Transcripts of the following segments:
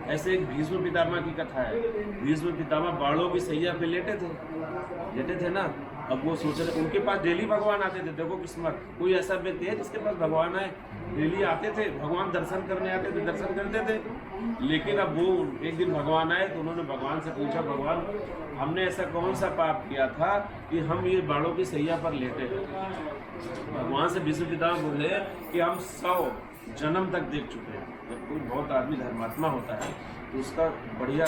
ऐसे एक भीष्म पितामह की कथा है। भीष्म पितामह बाणों की सैया पे लेटे थे ना। अब वो सोच रहे, उनके पास डेली भगवान आते थे। देखो किस्मत, कोई ऐसा व्यक्ति है जिसके पास भगवान है, डेली आते थे भगवान, दर्शन करने आते थे, दर्शन करते थे। लेकिन अब वो एक दिन भगवान आए तो उन्होंने भगवान से पूछा, भगवान हमने ऐसा कौन सा पाप किया था कि हम ये बाणों की सैया पर लेटे हैं। भगवान से भीष्म पितामह बोले कि हम 100 जन्म तक देख चुके हैं। जब कोई बहुत आदमी धर्मात्मा होता है तो उसका बढ़िया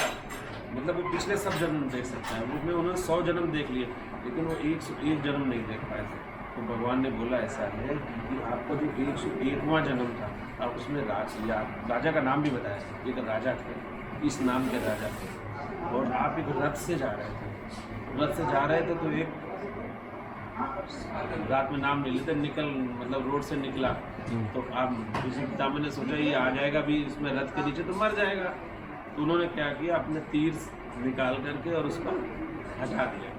मतलब वो पिछले सब जन्म देख सकता है। उसमें उन्होंने 100 जन्म देख लिए, लेकिन वो 101 जन्म नहीं देख पाए थे। तो भगवान ने बोला ऐसा है कि आपका जो 101वां जन्म था, आप उसमें राजा का नाम भी बताया, एक राजा थे, इस नाम के राजा थे, और आप एक रथ से जा रहे थे। रथ से जा रहे थे तो एक रात में नाम ले लेते, मतलब रोड से निकला तो आप भीष्म पितामह ने सोचा ये आ जाएगा भी इसमें रथ के नीचे तो मर जाएगा। तो उन्होंने क्या किया, अपने तीर निकाल करके और उसको हटा दिया।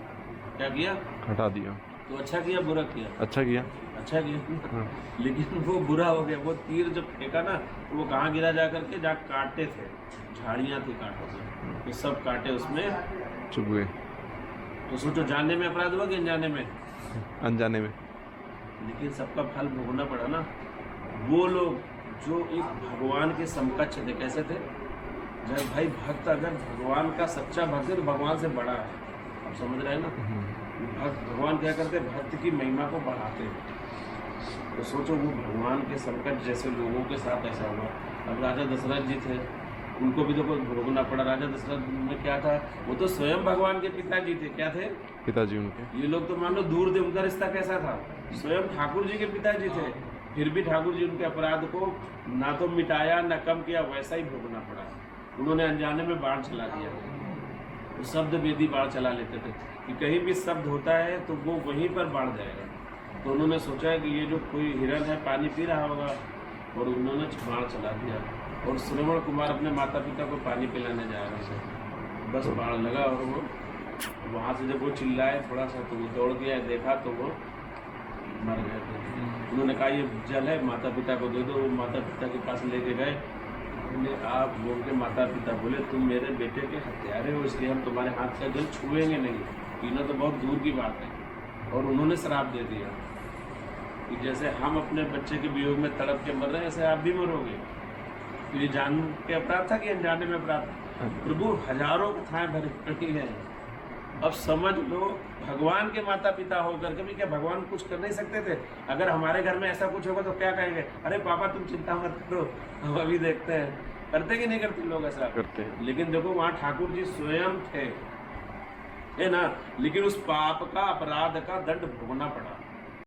क्या किया? हटा दिया। तो अच्छा किया बुरा किया? अच्छा किया। अच्छा किया। हाँ। लेकिन वो बुरा हो गया। वो तीर जब फेंका ना तो वो कहाँ गिरा जा करके, जहाँ कांटे थे, झाड़ियाँ थी कांटों से, तो सब कांटे उसमें चुभ गए। तो सोचो जाने में अपराध हुआ कि अनजाने में? अनजाने में। लेकिन सबका फल भोगना पड़ा ना। वो लोग जो एक भगवान के समकक्ष थे, कैसे थे? जब भाई भक्त अगर भगवान का सच्चा भक्त है तो भगवान से बड़ा है, आप समझ रहे हैं ना। भक्त भगवान क्या करते, भक्त की महिमा को बढ़ाते हैं। तो सोचो वो भगवान के समकक्ष जैसे लोगों के साथ ऐसा हुआ। अब राजा दशरथ जी थे, उनको भी तो कुछ भोगना पड़ा। राजा दशरथ में क्या था, वो तो स्वयं भगवान के पिताजी थे। क्या थे? पिताजी उनके। ये लोग तो मान लो दूर थे, उनका रिश्ता कैसा था, स्वयं ठाकुर जी के पिताजी थे। फिर भी ठाकुर जी उनके अपराध को ना तो मिटाया ना कम किया, वैसा ही भोगना पड़ा। उन्होंने अनजाने में बाढ़ चला दिया। तो शब्द वेदी बाढ़ चला लेते थे कि कहीं भी शब्द होता है तो वो वहीं पर बाढ़ जाएगा। तो उन्होंने सोचा कि ये जो कोई हिरन है पानी पी रहा होगा, और उन्होंने बाढ़ चला दिया। और श्रवण कुमार अपने माता पिता को पानी पिलाने जा रहे थे, बस बाढ़ लगा और वो वहाँ से जब वो चिल्लाए थोड़ा सा तो वो दौड़ गया, देखा तो वो मर गए थे। उन्होंने कहा ये जल है, माता पिता को दे दो। वो माता पिता के पास लेके गए। आप वो के माता पिता बोले तुम मेरे बेटे के हत्यारे हो, इसलिए हम तुम्हारे हाथ का जल छुएंगे नहीं, पीना तो बहुत दूर की बात है। और उन्होंने श्राप दे दिया कि जैसे हम अपने बच्चे के वियोग में तड़प के मर रहे हैं, ऐसे आप भी मरोगे। तो ये जान के अपराध था कि अनजाने में अपराध? प्रभु हजारों कथाएं भरी पड़ी हैं। अब समझ लो भगवान के माता पिता होकर के भी क्या भगवान कुछ कर नहीं सकते थे? अगर हमारे घर में ऐसा कुछ होगा तो क्या कहेंगे, अरे पापा तुम चिंता मत करो, हम अभी देखते हैं। करते कि नहीं करते लोग? ऐसा करते हैं। लेकिन देखो वहाँ ठाकुर जी स्वयं थे, है ना, लेकिन उस पाप का, अपराध का दंड भोगना पड़ा।